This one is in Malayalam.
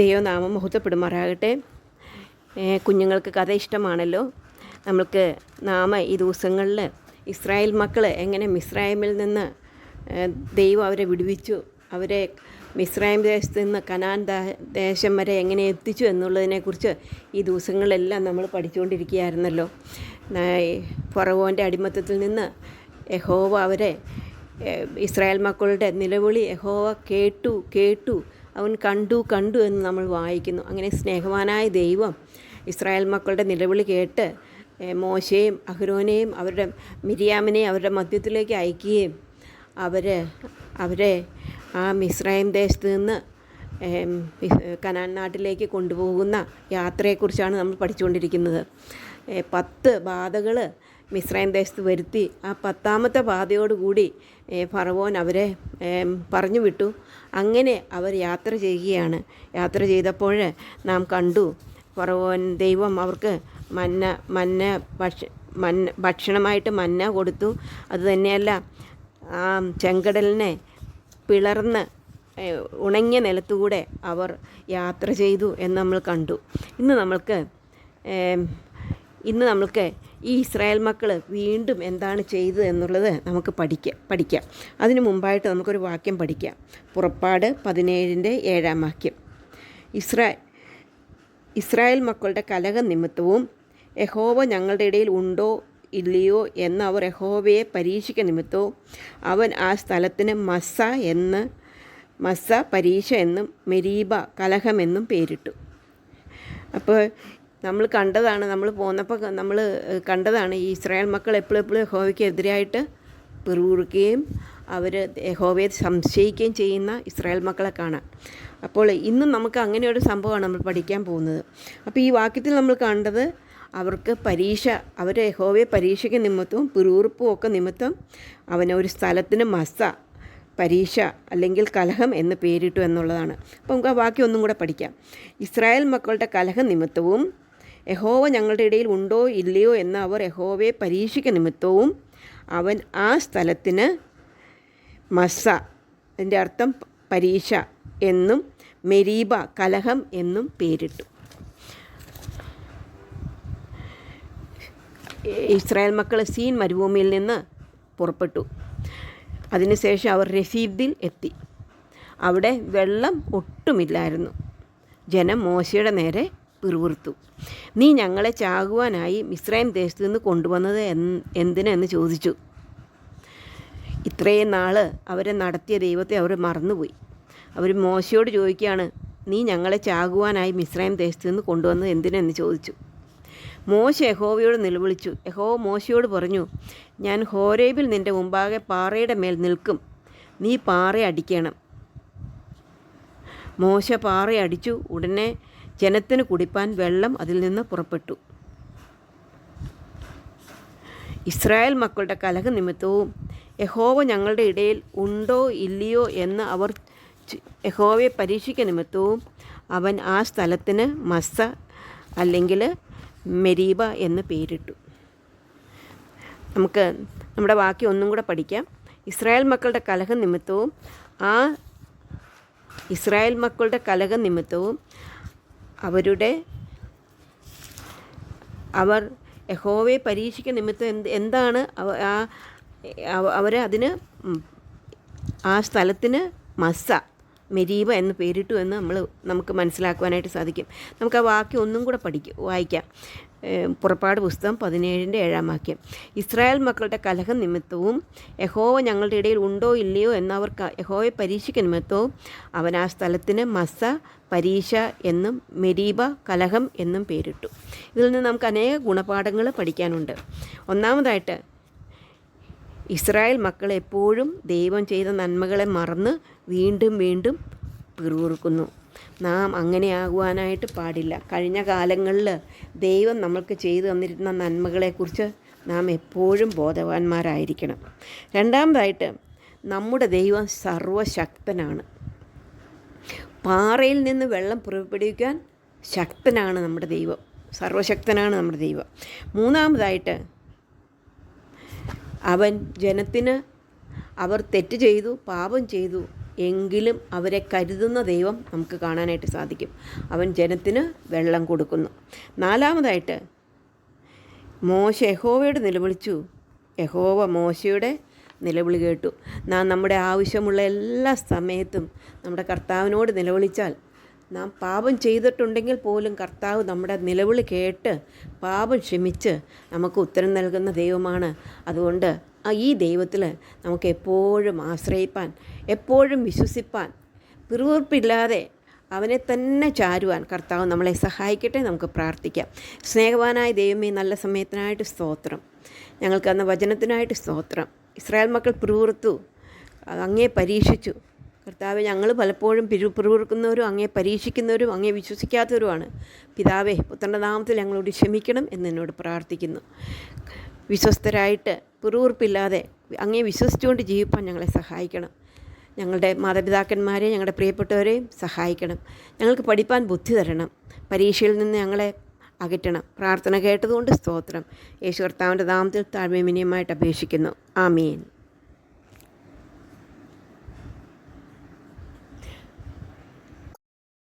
ദൈവനാമം മഹത്വപ്പെടുമാറാകട്ടെ. കുഞ്ഞുങ്ങൾക്ക് കഥ ഇഷ്ടമാണല്ലോ. നമ്മൾക്ക് ഈ ദിവസങ്ങളിൽ ഇസ്രായേൽ മക്കൾ എങ്ങനെ മിസ്രൈമിൽ നിന്ന് ദൈവം അവരെ വിടുവിച്ചു, അവരെ മിസ്രൈം ദേശത്ത് നിന്ന് കനാൻ ദേശം വരെ എങ്ങനെ എത്തിച്ചു എന്നുള്ളതിനെക്കുറിച്ച് ഈ ദിവസങ്ങളിലെല്ലാം നമ്മൾ പഠിച്ചുകൊണ്ടിരിക്കുകയായിരുന്നല്ലോ. ഫറവോൻ്റെ അടിമത്തത്തിൽ നിന്ന് യഹോവ അവരെ, ഇസ്രായേൽ മക്കളുടെ നിലവിളി യഹോവ കേട്ടു, അവൻ കണ്ടു എന്ന് നമ്മൾ വായിക്കുന്നു. അങ്ങനെ സ്നേഹവാനായ ദൈവം ഇസ്രായേൽ മക്കളുടെ നിലവിളി കേട്ട് മോശയെയും അഹ്റോനെയും അവരുടെ മിരിയാമിനെയും അവരുടെ മധ്യത്തിലേക്ക് അയക്കുകയും അവരെ ആ മിസ്രൈം ദേശത്ത് നിന്ന് കനാൻ നാട്ടിലേക്ക് കൊണ്ടുപോകുന്ന യാത്രയെക്കുറിച്ചാണ് നമ്മൾ പഠിച്ചുകൊണ്ടിരിക്കുന്നത്. 10 ബാധകൾ മിസ്രൈം ദേശത്ത് വരുത്തി ആ 10ാമത്തെ ബാധയോടുകൂടി ഫറവോൻ അവരെ പറഞ്ഞു വിട്ടു. അങ്ങനെ അവർ യാത്ര ചെയ്യുകയാണ്. യാത്ര ചെയ്തപ്പോൾ നാം കണ്ടു, ഫറവോൻ ദൈവം അവർക്ക് ഭക്ഷണമായിട്ട് മന്ന കൊടുത്തു. അതുതന്നെയല്ല, ആ ചെങ്കടലിനെ പിളർന്ന് ഉണങ്ങിയ നിലത്തുകൂടെ അവർ യാത്ര ചെയ്തു എന്ന് നമ്മൾ കണ്ടു. ഇന്ന് നമ്മൾക്ക് ഈ ഇസ്രായേൽ മക്കൾ വീണ്ടും എന്താണ് ചെയ്തത് എന്നുള്ളത് നമുക്ക് പഠിക്കാം. അതിനു മുമ്പായിട്ട് നമുക്കൊരു വാക്യം പഠിക്കാം. പുറപ്പാട് 17-7 വാക്യം. ഇസ്രായേൽ മക്കളുടെ കലഹ നിമിത്തവും യഹോവ ഞങ്ങളുടെ ഇടയിൽ ഉണ്ടോ ഇല്ലയോ എന്നവർ യഹോവയെ പരീക്ഷിക്ക നിമിത്തവും അവൻ ആ സ്ഥലത്തിന് മസ്സ പരീക്ഷ എന്നും മെരീബ കലഹമെന്നും പേരിട്ടു. അപ്പോൾ നമ്മൾ കണ്ടതാണ് ഈ ഇസ്രായേൽ മക്കൾ എപ്പോഴും യഹോവയ്ക്ക് എതിരായിട്ട് പിറുപിറുക്കുകയും അവർ യഹോവയെ സംശയിക്കുകയും ചെയ്യുന്ന ഇസ്രായേൽ മക്കളെ കാണാം. അപ്പോൾ ഇന്നും നമുക്ക് അങ്ങനെ ഒരു സംഭവമാണ് നമ്മൾ പഠിക്കാൻ പോകുന്നത്. അപ്പോൾ ഈ വാക്യത്തിൽ നമ്മൾ കണ്ടത്, അവർക്ക് അവർ യഹോവയെ പരീക്ഷയ്ക്ക് നിമിത്തവും പിറുപിറുപ്പും ഒക്കെ നിമിത്തം അവനൊരു സ്ഥലത്തിന് പരീക്ഷ അല്ലെങ്കിൽ കലഹം എന്ന് പേരിട്ടു എന്നുള്ളതാണ്. അപ്പോൾ നമുക്ക് ആ വാക്യം ഒന്നും കൂടെ പഠിക്കാം. ഇസ്രായേൽ മക്കളുടെ കലഹ നിമിത്തവും യഹോവ ഞങ്ങളുടെ ഇടയിൽ ഉണ്ടോ ഇല്ലയോ എന്ന് അവർ യഹോവയെ പരീക്ഷിക്ക നിമിത്തവും അവൻ ആ സ്ഥലത്തിന് അതിൻ്റെ അർത്ഥം പരീക്ഷ എന്നും മെരീബ കലഹം എന്നും പേരിട്ടു. ഇസ്രായേൽ മക്കൾ സീൻ മരുഭൂമിയിൽ നിന്ന് പുറപ്പെട്ടു. അതിനുശേഷം അവർ രഫീദിൽ എത്തി. അവിടെ വെള്ളം ഒട്ടുമില്ലായിരുന്നു. ജനം മോശയുടെ നേരെ പിറുപിറുത്തു. നീ ഞങ്ങളെ ചാകുവാനായി മിസ്രൈം ദേശത്ത് നിന്ന് കൊണ്ടുവന്നത് എന്തിനെന്ന് ചോദിച്ചു. ഇത്രയും നാൾ അവരെ നടത്തിയ ദൈവത്തെ അവർ മറന്നുപോയി. അവർ മോശയോട് ചോദിക്കുകയാണ്, നീ ഞങ്ങളെ ചാകുവാനായി മിസ്രൈം ദേശത്ത് നിന്ന് കൊണ്ടുവന്നത് എന്തിനെന്ന് ചോദിച്ചു. മോശ യഹോവയോട് നിലവിളിച്ചു. യഹോവ മോശയോട് പറഞ്ഞു, ഞാൻ ഹോരേബിൽ നിൻ്റെ മുമ്പാകെ പാറയുടെ മേൽ നിൽക്കും, നീ പാറ അടിക്കണം. മോശ പാറ അടിച്ചു. ഉടനെ ജനത്തിന് കുടിപ്പാൻ വെള്ളം അതിൽ നിന്ന് പുറപ്പെട്ടു. ഇസ്രായേൽ മക്കളുടെ കലഹ നിമിത്തവും യഹോവ ഞങ്ങളുടെ ഇടയിൽ ഉണ്ടോ ഇല്ലയോ എന്ന് അവർ യഹോവയെ പരീക്ഷിക്ക നിമിത്തവും അവൻ ആ സ്ഥലത്തിന് അല്ലെങ്കിൽ മെരീബ എന്ന് പേരിട്ടു. നമുക്ക് നമ്മുടെ വാക്യം ഒന്നും കൂടെ പഠിക്കാം. ഇസ്രായേൽ മക്കളുടെ കലഹ നിമിത്തവും അവർ യഹോവയെ പരീക്ഷിക്ക നിമിത്തം എന്താണ് അതിന് ആ സ്ഥലത്തിന് മെരീബ എന്ന് പേരിട്ടു എന്ന് നമുക്ക് മനസ്സിലാക്കുവാനായിട്ട് സാധിക്കും. നമുക്ക് ആ വാക്യം ഒന്നും കൂടെ വായിക്കാം. പുറപ്പാട് പുസ്തകം 17-7 വാക്യം. ഇസ്രായേൽ മക്കളുടെ കലഹ നിമിത്തവും യഹോവ ഞങ്ങളുടെ ഇടയിൽ ഉണ്ടോ ഇല്ലയോ എന്നവർ യഹോവയെ പരീക്ഷിക്ക നിമിത്തവും അവൻ ആ സ്ഥലത്തിന് പരീക്ഷ എന്നും മെരീബ കലഹം എന്നും പേരിട്ടു. ഇതിൽ നിന്ന് നമുക്ക് അനേക ഗുണപാഠങ്ങൾ പഠിക്കാനുണ്ട്. ഒന്നാമതായിട്ട്, ഇസ്രായേൽ മക്കൾ എപ്പോഴും ദൈവം ചെയ്ത നന്മകളെ മറന്ന് വീണ്ടും പിറുപിറുക്കുന്നു. നാം അങ്ങനെ ആകുവാനായിട്ട് പാടില്ല. കഴിഞ്ഞ കാലങ്ങളിൽ ദൈവം നമ്മൾക്ക് ചെയ്തു തന്നിരുന്ന നന്മകളെക്കുറിച്ച് നാം എപ്പോഴും ബോധവാന്മാരായിരിക്കണം. രണ്ടാമതായിട്ട്, നമ്മുടെ ദൈവം സർവശക്തനാണ്. പാറയിൽ നിന്ന് വെള്ളം പുറപ്പെടുവിക്കാൻ ശക്തനാണ് നമ്മുടെ ദൈവം. സർവശക്തനാണ് നമ്മുടെ ദൈവം. മൂന്നാമതായിട്ട്, അവർ തെറ്റ് ചെയ്തു, പാപം ചെയ്തു, എങ്കിലും അവരെ കരുതുന്ന ദൈവം നമുക്ക് കാണാനായിട്ട് സാധിക്കും. അവൻ ജനത്തിന് വെള്ളം കൊടുക്കുന്നു. നാലാമതായിട്ട് മോശ യഹോവയോട് നിലവിളിച്ചു. യഹോവ മോശയുടെ നിലവിളി കേട്ടു. നാം നമ്മുടെ ആവശ്യമുള്ള എല്ലാ സമയത്തും നമ്മുടെ കർത്താവിനോട് നിലവിളിച്ചാൽ, നാം പാപം ചെയ്തിട്ടുണ്ടെങ്കിൽ പോലും കർത്താവ് നമ്മുടെ നിലവിളി കേട്ട് പാപം ക്ഷമിച്ച് നമുക്ക് ഉത്തരം നൽകുന്ന ദൈവമാണ്. അതുകൊണ്ട് ഈ ദൈവത്തിൽ നമുക്ക് എപ്പോഴും ആശ്രയിപ്പാൻ, എപ്പോഴും വിശ്വസിപ്പാൻ, പിറുപിറുപ്പില്ലാതെ അവനെ തന്നെ ചാരുവാൻ കർത്താവ് നമ്മളെ സഹായിക്കട്ടെ. നമുക്ക് പ്രാർത്ഥിക്കാം. സ്നേഹവാനായ ദൈവമേ, നല്ല സമയത്തിനായിട്ട് സ്തോത്രം. ഞങ്ങൾക്ക് അന്ന് വചനത്തിനായിട്ട് സ്തോത്രം. ഇസ്രായേൽ മക്കൾ പിറുപിറുത്തു, അങ്ങേ പരീക്ഷിച്ചു. കർത്താവെ, ഞങ്ങൾ പലപ്പോഴും പിറുപിറുക്കുന്നവരും അങ്ങേ പരീക്ഷിക്കുന്നവരും അങ്ങേ വിശ്വസിക്കാത്തവരുമാണ്. പിതാവേ, പുത്രൻ്റെ നാമത്തിൽ ഞങ്ങളോട് ക്ഷമിക്കണം എന്ന് എന്നോട് പ്രാർത്ഥിക്കുന്നു. വിശ്വസ്തരായിട്ട് പിറുപിറുപ്പില്ലാതെ അങ്ങേ വിശ്വസിച്ചുകൊണ്ട് ജീവിപ്പാൻ ഞങ്ങളെ സഹായിക്കണം. ഞങ്ങളുടെ മാതാപിതാക്കന്മാരെ, ഞങ്ങളുടെ പ്രിയപ്പെട്ടവരെയും സഹായിക്കണം. ഞങ്ങൾക്ക് പഠിപ്പാൻ ബുദ്ധി തരണം. പരീക്ഷയിൽ നിന്ന് ഞങ്ങളെ അകറ്റണം. പ്രാർത്ഥന കേട്ടതുകൊണ്ട് സ്തോത്രം. യേശു കർത്താവിൻ്റെ നാമത്തിൽ താഴ്മയും വിനയമായിട്ട് അപേക്ഷിക്കുന്നു. ആമേൻ.